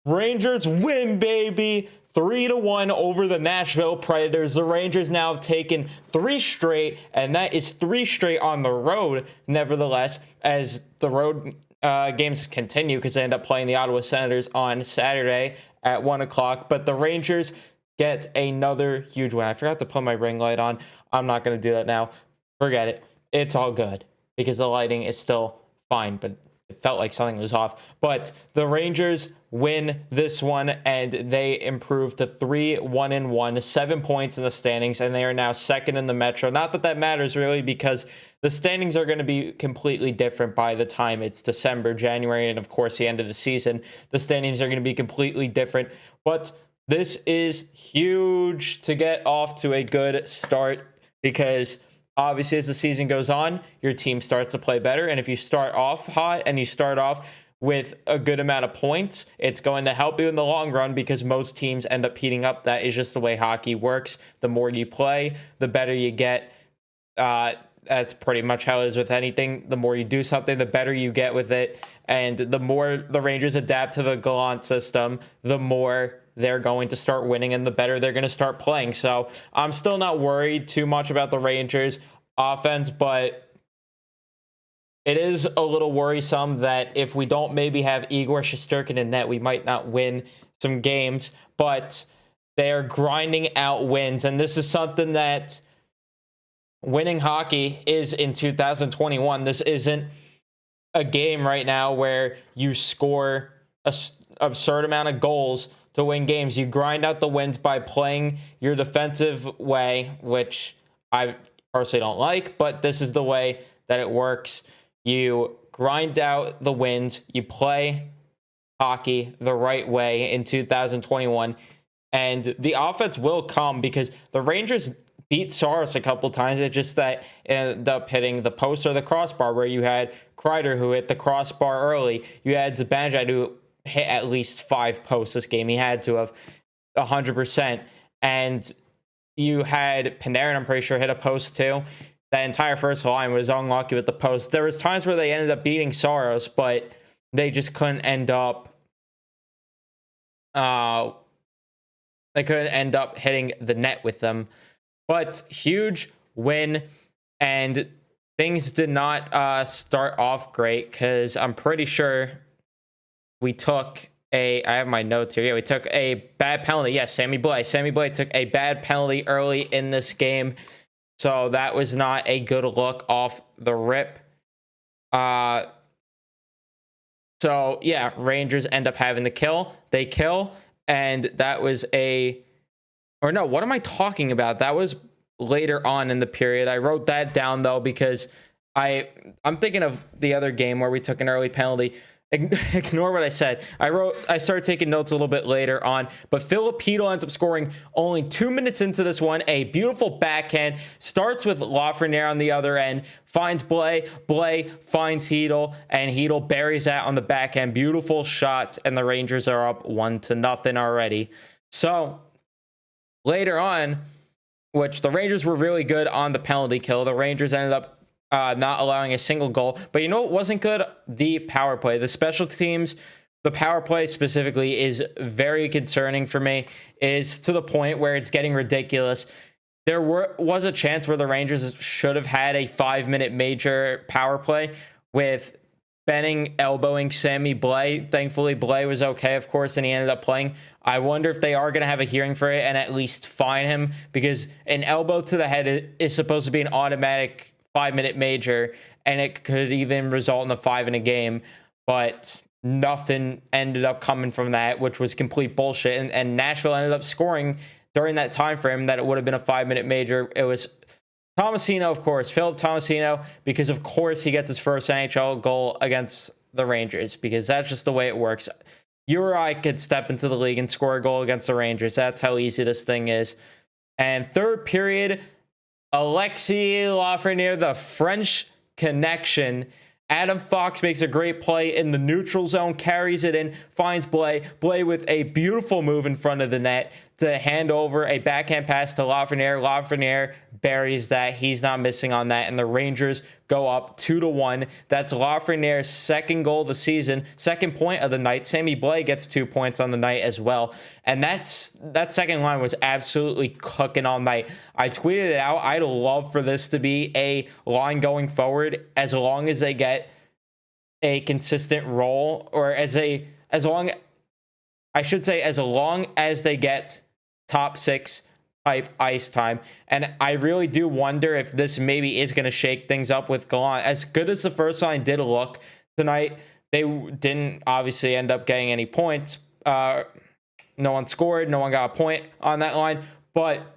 Rangers win, baby. 3-1 over the Nashville Predators. The Rangers now have taken 3 straight, and that is 3 straight on the road, nevertheless, as the road games continue because they end up playing the Ottawa Senators on Saturday at 1 o'clock. But the Rangers get another huge win. I forgot to put my ring light on. I'm not going to do that now. Forget it. It's all good because the lighting is still fine, but it felt like something was off. But the Rangers win this one, and they improve to 3-1-1, 7 points in the standings, and they are now second in the Metro. Not that that matters really, because the standings are going to be completely different by the time it's December, January, and of course the end of the season. The standings are going to be completely different, but this is huge to get off to a good start, because obviously as the season goes on, your team starts to play better, and if you start off hot and you start off with a good amount of points, it's going to help you in the long run, because most teams end up heating up. That is just the way hockey works. The more you play, the better you get. That's pretty much how it is with anything. The more you do something, the better you get with it. And the more the Rangers adapt to the Gallant system, the more they're going to start winning and the better they're going to start playing. So I'm still not worried too much about the Rangers offense, but it is a little worrisome that if we don't maybe have Igor Shesterkin in net, we might not win some games, but they're grinding out wins. And this is something that winning hockey is in 2021. This isn't a game right now where you score an absurd amount of goals to win games. You grind out the wins by playing your defensive way, which I personally don't like, but this is the way that it works. You grind out the wins, you play hockey the right way in 2021, and the offense will come, because the Rangers beat Saros a couple times. It's just that it ended up hitting the post or the crossbar, where you had Kreider who hit the crossbar early. You had Zibanejad who hit at least 5 posts this game. He had to have 100%. And you had Panarin, I'm pretty sure, hit a post too. That entire first line was unlucky with the post. There was times where they ended up beating Saros, but they just couldn't end up hitting the net with them. But huge win, and things did not start off great, because I'm pretty sure we took I have my notes here. Yeah, we took a bad penalty. Yes, Sammy Blais took a bad penalty early in this game. So that was not a good look off the rip. So yeah, Rangers end up having the kill. They kill, and that was what am I talking about? That was later on in the period. I wrote that down though, because I'm thinking of the other game where we took an early penalty. Ignore what I said. I started taking notes a little bit later on, but Filipino ends up scoring only 2 minutes into this one. A beautiful backhand, starts with Lafreniere on the other end, finds Blais finds Hedel, and Hedel buries that on the backhand. Beautiful shot, and the Rangers are up 1-0 already. So later on, which the Rangers were really good on the penalty kill, the Rangers ended up not allowing a single goal. But you know what wasn't good? The power play. The special teams, the power play specifically, is very concerning for me. It's to the point where it's getting ridiculous. There was a chance where the Rangers should have had a 5-minute major power play with Benning elbowing Sammy Blais. Thankfully, Blais was okay, of course, and he ended up playing. I wonder if they are going to have a hearing for it and at least fine him, because an elbow to the head is supposed to be an automatic 5-minute major, and it could even result in a 5 in a game, but nothing ended up coming from that, which was complete bullshit. And Nashville ended up scoring during that time frame that it would have been a 5-minute major. It was Tomasino, of course, Philip Tomasino, because of course he gets his first NHL goal against the Rangers, because that's just the way it works. You or I could step into the league and score a goal against the Rangers. That's how easy this thing is. And third period, Alexis Lafreniere, the French connection. Adam Fox makes a great play in the neutral zone, carries it in, finds Blais with a beautiful move in front of the net to hand over a backhand pass to Lafreniere. Lafreniere buries that. He's not missing on that, and the Rangers go go up 2-1. That's Lafreniere's second goal of the season, second point of the night. Sammy Blais gets 2 points on the night as well. And that second line was absolutely cooking all night. I tweeted it out. I'd love for this to be a line going forward as long as they get a consistent role, or as long as they get top 6 type ice time. And I really do wonder if this maybe is going to shake things up with Gallant. As good as the first line did look tonight, they didn't obviously end up getting any points. No one scored. No one got a point on that line. But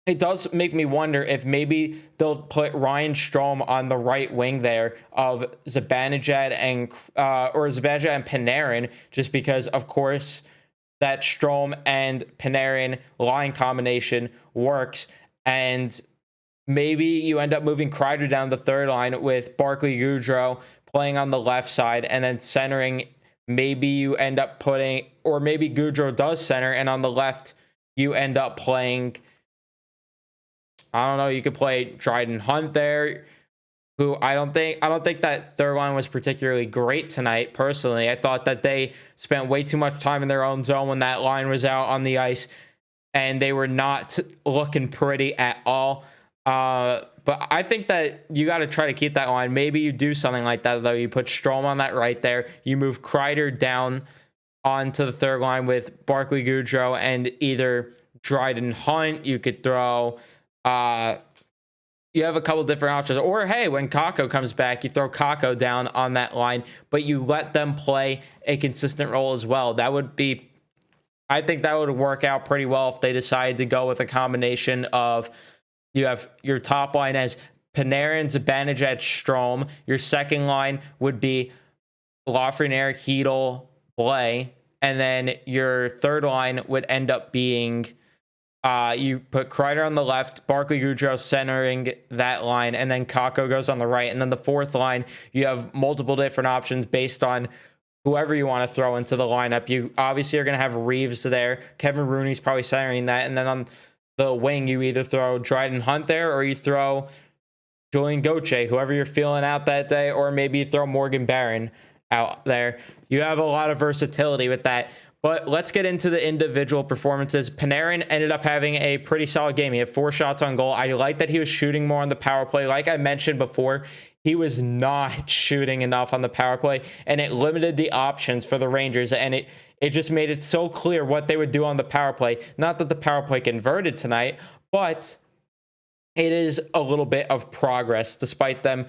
it does make me wonder if maybe they'll put Ryan Strome on the right wing there of Zibanejad and Panarin, just because, of course, that Strome and Panarin line combination works. And maybe you end up moving Kreider down the third line with Barclay Goodrow playing on the left side and then centering. Maybe you end up putting, or maybe Goodrow does center, and on the left you end up playing, I don't know, you could play Dryden Hunt there, who I don't think that third line was particularly great tonight. Personally, I thought that they spent way too much time in their own zone when that line was out on the ice, and they were not looking pretty at all. But I think that you got to try to keep that line. Maybe you do something like that, though. You put Strome on that right there. You move Kreider down onto the third line with Barclay Goodrow and either Dryden Hunt. You could throw... you have a couple different options. Or, hey, when Kakko comes back, you throw Kakko down on that line, but you let them play a consistent role as well. That would be... I think that would work out pretty well if they decide to go with a combination of... You have your top line as Panarin, Zibanejad, Strome. Your second line would be Lafreniere, Chytil, Blais. And then your third line would end up being... you put Kreider on the left, Barclay Goodrow centering that line, and then Kakko goes on the right. And then the fourth line, you have multiple different options based on whoever you want to throw into the lineup. You obviously are going to have Reeves there. Kevin Rooney's probably centering that. And then on the wing, you either throw Dryden Hunt there, or you throw Julian Gauthier, whoever you're feeling out that day, or maybe you throw Morgan Barron out there. You have a lot of versatility with that. But let's get into the individual performances. Panarin ended up having a pretty solid game. He had 4 shots on goal. I like that he was shooting more on the power play. Like I mentioned before, he was not shooting enough on the power play, and it limited the options for the Rangers, and it just made it so clear what they would do on the power play. Not that the power play converted tonight, but it is a little bit of progress despite them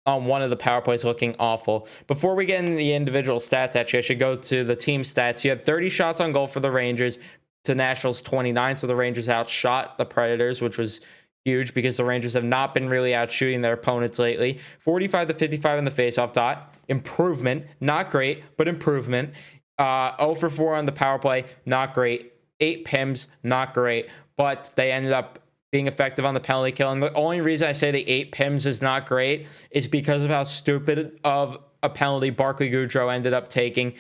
on one of the power plays looking awful. Before we get into the individual stats, actually, I should go to the team stats. You had 30 shots on goal for the Rangers to Nashville's 29, so the Rangers outshot the Predators, which was huge because the Rangers have not been really out shooting their opponents lately. 45-55 in the faceoff dot. Improvement. Not great, but improvement. 0 for 4 on the power play. Not great. 8 PIMs. Not great. But they ended up being effective on the penalty kill. And the only reason I say the 8 PIMs is not great is because of how stupid of a penalty Barclay Goodrow ended up taking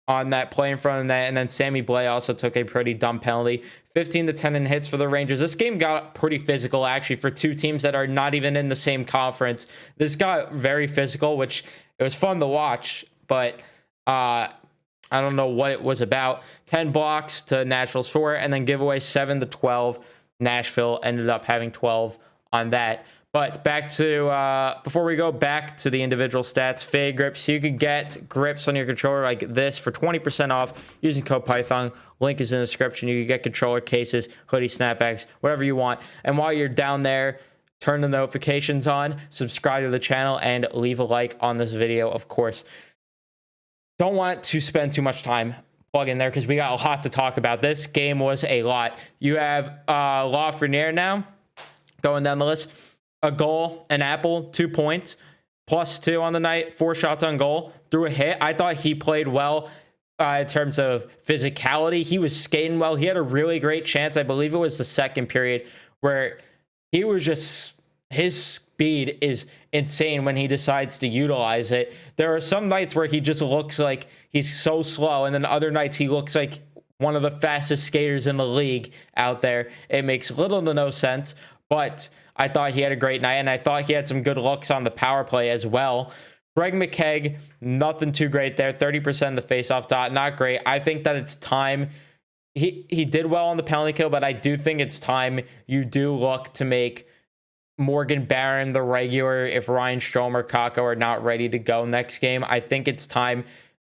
on that play in front of the net. And then Sammy Blais also took a pretty dumb penalty. 15-10 in hits for the Rangers. This game got pretty physical, actually, for two teams that are not even in the same conference. This got very physical, which it was fun to watch, but I don't know what it was about. 10 blocks to Nashville's 4, and then giveaway 7-12. Nashville ended up having 12 on that. But back to, before we go back to the individual stats, Fade Grips, you could get grips on your controller like this for 20% off using code Python. Link is in the description. You can get controller cases, hoodie, snapbacks, whatever you want. And while you're down there, turn the notifications on, subscribe to the channel, and leave a like on this video, of course. Don't want to spend too much time plug in there because we got a lot to talk about. This game was a lot. You have Lafreniere now going down the list. A goal, an apple, 2 points, +2 on the night, 4 shots on goal, threw a hit. I thought he played well in terms of physicality. He was skating well. He had a really great chance. I believe it was the second period where he was just, his speed is insane when he decides to utilize it. There are some nights where he just looks like he's so slow, and then other nights he looks like one of the fastest skaters in the league out there. It makes little to no sense. but I thought he had a great night, and I thought he had some good looks on the power play as well. Greg McKegg, nothing too great there. 30% of the faceoff dot, not great. I think that it's time. He did well on the penalty kill, but I do think it's time you do look to make Morgan Barron the regular if Ryan Strome or Kako are not ready to go next game. I think it's time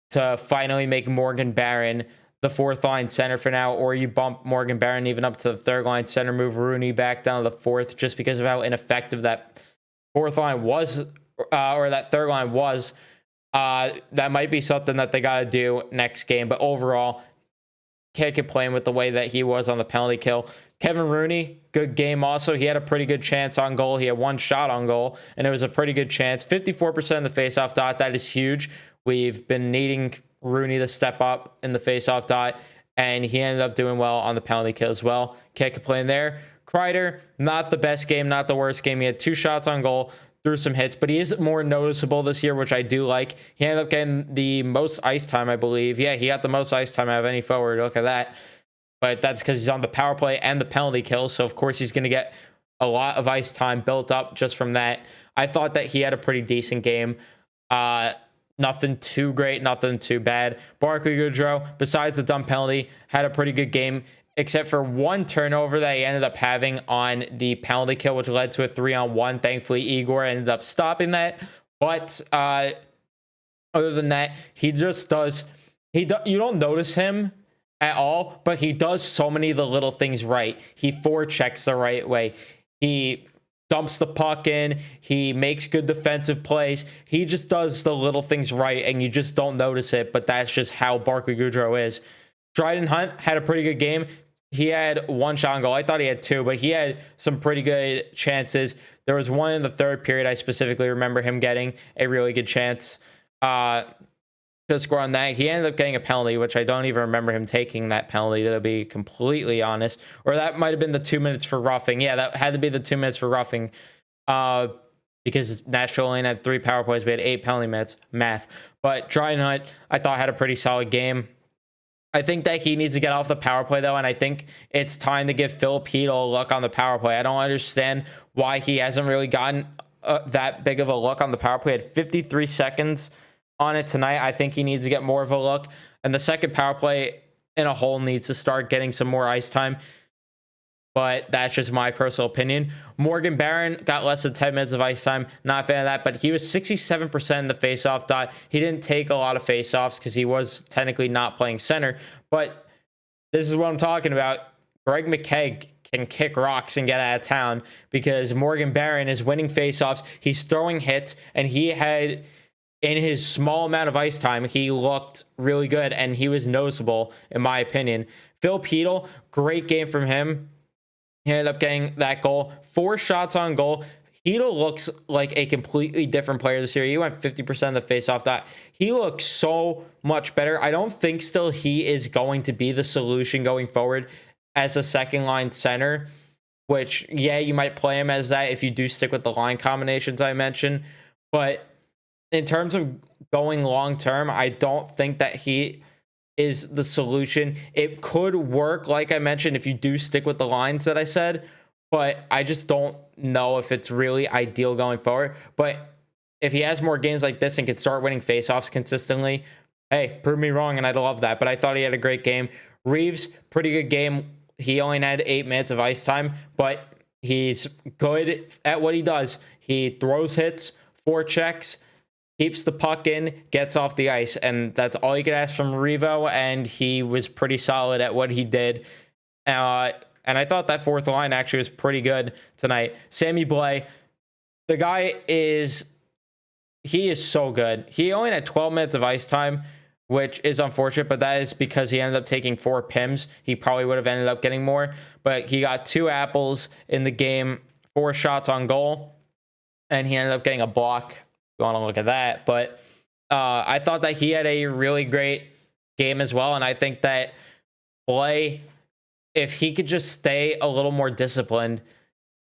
to finally make Morgan Barron the fourth line center for now, or you bump Morgan Barron even up to the third line center, move Rooney back down to the fourth, just because of how ineffective that fourth line was, or that third line was. That might be something that they got to do next game, but overall, can't complain with the way that he was on the penalty kill. Kevin Rooney, good game also. He had a pretty good chance on goal. He had one shot on goal, and it was a pretty good chance. 54% of the faceoff dot. That is huge. We've been needing Rooney to step up in the faceoff dot, and he ended up doing well on the penalty kill as well. Can't complain there. Kreider, not the best game, not the worst game. He had 2 shots on goal, threw some hits, but he is more noticeable this year, which I do like. He ended up getting the most ice time, I believe. Yeah, he got the most ice time out of any forward. Look at that. But that's because he's on the power play and the penalty kill. So, of course, he's going to get a lot of ice time built up just from that. I thought that he had a pretty decent game. Nothing too great, nothing too bad. Barclay Goodrow, besides the dumb penalty, had a pretty good game, except for one turnover that he ended up having on the penalty kill, which led to a 3-on-1. Thankfully, Igor ended up stopping that. But other than that, he just does... you don't notice him at all, but he does so many of the little things right. He forechecks the right way. He dumps the puck in. He makes good defensive plays. He just does the little things right, and you just don't notice it, but that's just how Barclay Goodrow is. Dryden Hunt had a pretty good game. He had 1 shot on goal. I thought he had 2, but he had some pretty good chances. There was one in the third period. I specifically remember him getting a really good chance to score on that. He ended up getting a penalty, which I don't even remember him taking that penalty, to be completely honest. Or that might have been the 2 minutes for roughing. Yeah, that had to be the 2 minutes for roughing, because Nashville only had 3 power plays. We had 8 penalty minutes. Math. But Dryden Hunt, I thought, had a pretty solid game. I think that he needs to get off the power play, though, and I think it's time to give Phil Pedal a look on the power play. I don't understand why he hasn't really gotten that big of a look on the power play. He had 53 seconds on it tonight. I think he needs to get more of a look, and the second power play in a whole needs to start getting some more ice time, but that's just my personal opinion. Morgan Barron got less than 10 minutes of ice time. Not a fan of that, but he was 67% in the faceoff dot. He didn't take a lot of faceoffs because he was technically not playing center, but this is what I'm talking about. Greg McKegg can kick rocks and get out of town because Morgan Barron is winning faceoffs. He's throwing hits, and he had... in his small amount of ice time, he looked really good, and he was noticeable, in my opinion. Phil Pedal, great game from him. He ended up getting that goal. 4 shots on goal. Pedal looks like a completely different player this year. He went 50% of the faceoff dot. He looks so much better. I don't think still he is going to be the solution going forward as a second-line center, which, yeah, you might play him as that if you do stick with the line combinations I mentioned, but in terms of going long term, I don't think that he is the solution. It could work, like I mentioned, if you do stick with the lines that I said, but I just don't know if it's really ideal going forward. But if he has more games like this and can start winning faceoffs consistently, hey, prove me wrong, and I'd love that. But I thought he had a great game. Reeves, pretty good game. He only had 8 minutes of ice time, but he's good at what he does. He throws hits, forechecks, keeps the puck in, gets off the ice, and that's all you could ask from Revo, and he was pretty solid at what he did. And I thought that fourth line actually was pretty good tonight. Sammy Blais, the guy is so good. He only had 12 minutes of ice time, which is unfortunate, but that is because he ended up taking 4 PIMs. He probably would have ended up getting more, but he got 2 apples in the game, 4 shots on goal, and he ended up getting a block. You want to look at that, but I thought that he had a really great game as well, and I think that Blais, if he could just stay a little more disciplined,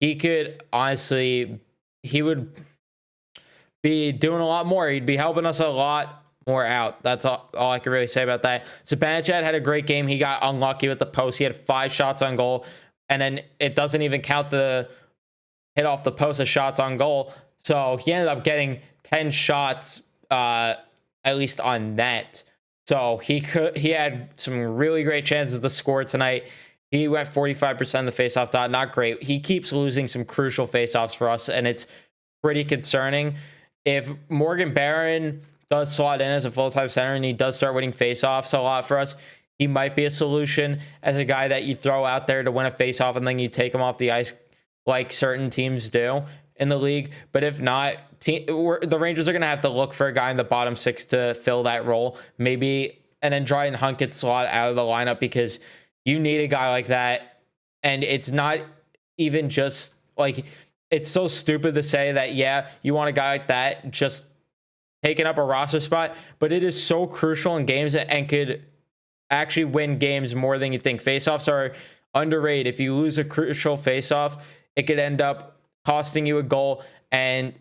he could honestly, he would be doing a lot more. He'd be helping us a lot more out. That's all I can really say about that. Zibanejad had a great game. He got unlucky with the post. He had 5 shots on goal, and then it doesn't even count the hit off the post as shots on goal. So he ended up getting 10 shots, at least on net. So he had some really great chances to score tonight. He went 45% of the faceoff dot. Not great. He keeps losing some crucial faceoffs for us, and it's pretty concerning. If Morgan Barron does slot in as a full-time center and he does start winning faceoffs a lot for us, he might be a solution as a guy that you throw out there to win a faceoff and then you take him off the ice like certain teams do in the league. But if not, the Rangers are going to have to look for a guy in the bottom six to fill that role. Maybe, and then Dryden Hunt gets slot out of the lineup because you need a guy like that. And it's not even just like, it's so stupid to say that, yeah, you want a guy like that just taking up a roster spot, but it is so crucial in games and could actually win games more than you think. Faceoffs are underrated. If you lose a crucial faceoff, it could end up costing you a goal, and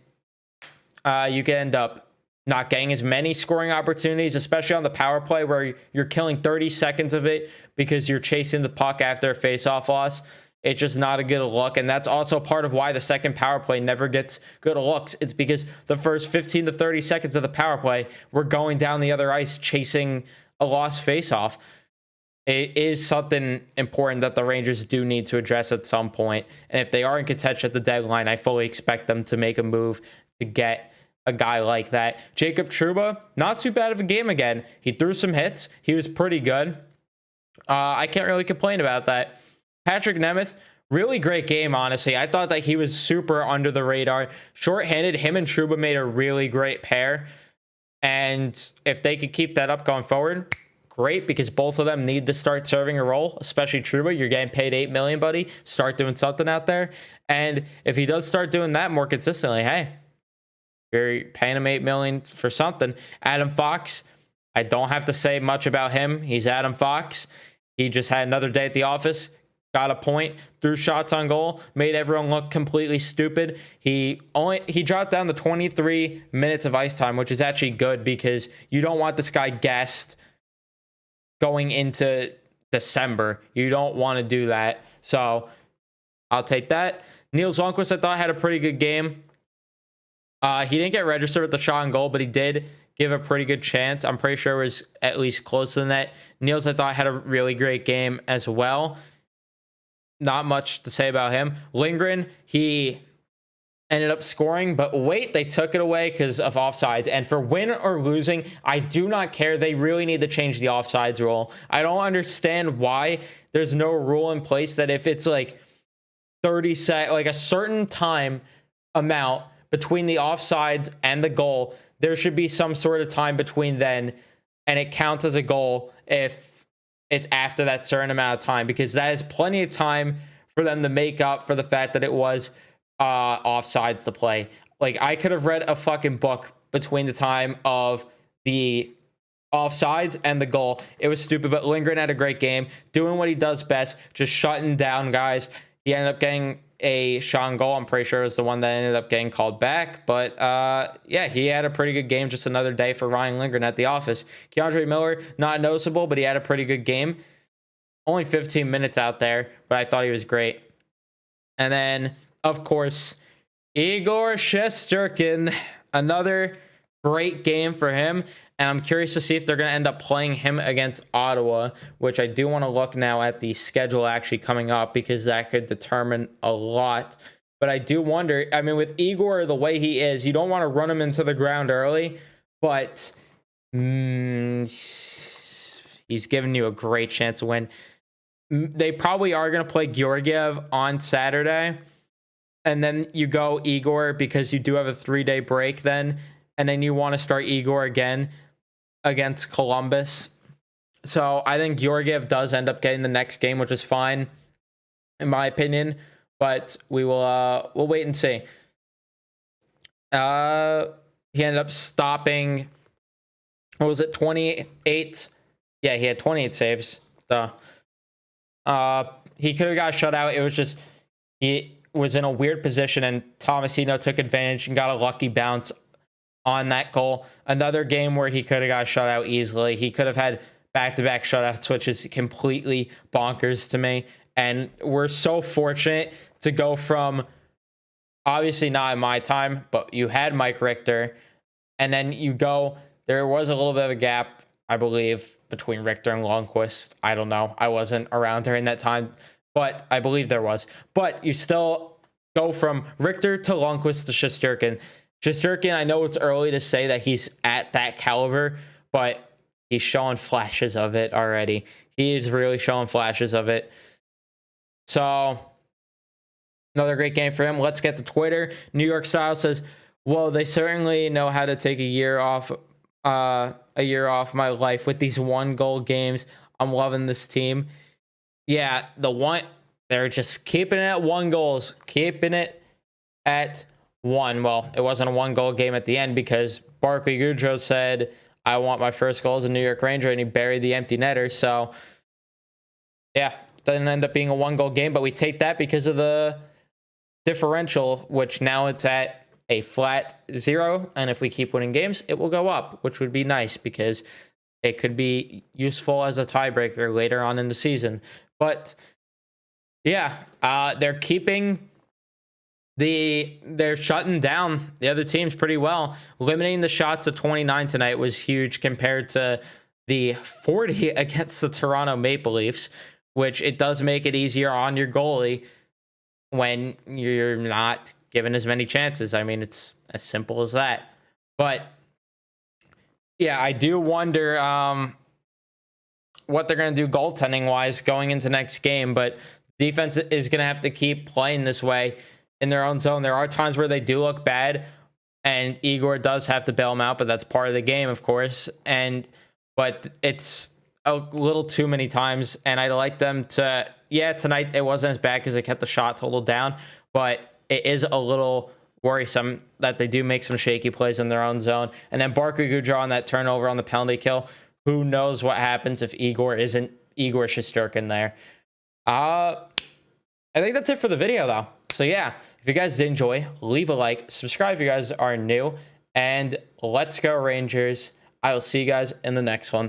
you could end up not getting as many scoring opportunities, especially on the power play where you're killing 30 seconds of it because you're chasing the puck after a faceoff loss. It's just not a good look, and that's also part of why the second power play never gets good looks. It's because the first 15 to 30 seconds of the power play, we're going down the other ice chasing a lost faceoff. It is something important that the Rangers do need to address at some point. And if they are in contention at the deadline, I fully expect them to make a move to get a guy like that. Jacob Trouba, not too bad of a game again. He threw some hits. He was pretty good. I can't really complain about that. Patrick Nemeth, really great game, honestly. I thought that he was super under the radar. Short-handed, him and Trouba made a really great pair. And if they could keep that up going forward, great, because both of them need to start serving a role, especially Trouba. You're getting paid $8 million, buddy. Start doing something out there. And if he does start doing that more consistently, hey, you're paying him $8 million for something. Adam Fox, I don't have to say much about him. He's Adam Fox. He just had another day at the office. Got a point, threw shots on goal, made everyone look completely stupid. He dropped down to 23 minutes of ice time, which is actually good because you don't want this guy gassed going into December. You don't want to do that. So I'll take that. Niels Lundqvist, I thought, had a pretty good game. He didn't get registered with the shot on goal, but he did give a pretty good chance. I'm pretty sure it was at least closer than that. Niels, I thought, had a really great game as well. Not much to say about him. Lindgren, he ended up scoring, but wait, they took it away because of offsides. And for win or losing, I do not care. They really need to change the offsides rule. I don't understand why there's no rule in place that if it's like 30 seconds, like a certain time amount between the offsides and the goal, there should be some sort of time between then, and it counts as a goal if it's after that certain amount of time, because that is plenty of time for them to make up for the fact that it was offsides to play. Like, I could have read a fucking book between the time of the offsides and the goal. It was stupid, but Lindgren had a great game, doing what he does best, just shutting down guys. He ended up getting a shot on goal. I'm pretty sure it was the one that ended up getting called back. But yeah, he had a pretty good game. Just another day for Ryan Lindgren at the office. Keandre Miller, not noticeable, but he had a pretty good game. Only 15 minutes out there, but I thought he was great. And then, of course, Igor Shesterkin, another great game for him. And I'm curious to see if they're going to end up playing him against Ottawa, which I do want to look now at the schedule actually coming up, because that could determine a lot. But I do wonder, I mean, with Igor the way he is, you don't want to run him into the ground early, but he's giving you a great chance to win. They probably are going to play Georgiev on Saturday, and then you go Igor because you do have a 3-day break then, and then you want to start Igor again against Columbus. So I think Georgiev does end up getting the next game, which is fine in my opinion, but we'll wait and see. He ended up stopping, what was it, 28? Yeah, he had 28 saves. So he could have got shut out. It was just, he was in a weird position, and Tomasino took advantage and got a lucky bounce on that goal. Another game where he could have got shut out easily. He could have had back-to-back shutouts, which is completely bonkers to me. And we're so fortunate to go from Obviously not in my time, but you had Mike Richter, and then there was a little bit of a gap, I believe, between Richter and Lundqvist. I don't know. I wasn't around during that time, but I believe there was. But you still go from Richter to Lundqvist to Shesterkin. Shesterkin, I know it's early to say that he's at that caliber, but he's showing flashes of it already. He is really showing flashes of it. So, another great game for him. Let's get to Twitter. New York Style says, well, they certainly know how to take a year off my life with these 1-goal games. I'm loving this team. Yeah, they're just keeping it at 1 goals, keeping it at 1. Well, it wasn't a 1-goal game at the end because Barclay Goodrow said, I want my first goal as a New York Ranger, and he buried the empty netter. So, yeah, didn't end up being a 1-goal game, but we take that because of the differential, which now it's at a flat 0, and if we keep winning games, it will go up, which would be nice because it could be useful as a tiebreaker later on in the season. But yeah, they're shutting down the other teams pretty well. Limiting the shots to 29 tonight was huge compared to the 40 against the Toronto Maple Leafs, which it does make it easier on your goalie when you're not given as many chances. I mean, it's as simple as that. But yeah, I do wonder what they're going to do goaltending wise going into next game, but defense is going to have to keep playing this way in their own zone. There are times where they do look bad and Igor does have to bail them out, but that's part of the game, of course. But it's a little too many times, and I'd like them to, tonight it wasn't as bad because they kept the shot total down, but it is a little worrisome that they do make some shaky plays in their own zone. And then Barclay Goodrow on that turnover on the penalty kill. Who knows what happens if Igor isn't Igor Shesterkin there. I think that's it for the video, though. So, yeah, if you guys did enjoy, leave a like, subscribe if you guys are new, and let's go Rangers. I will see you guys in the next one.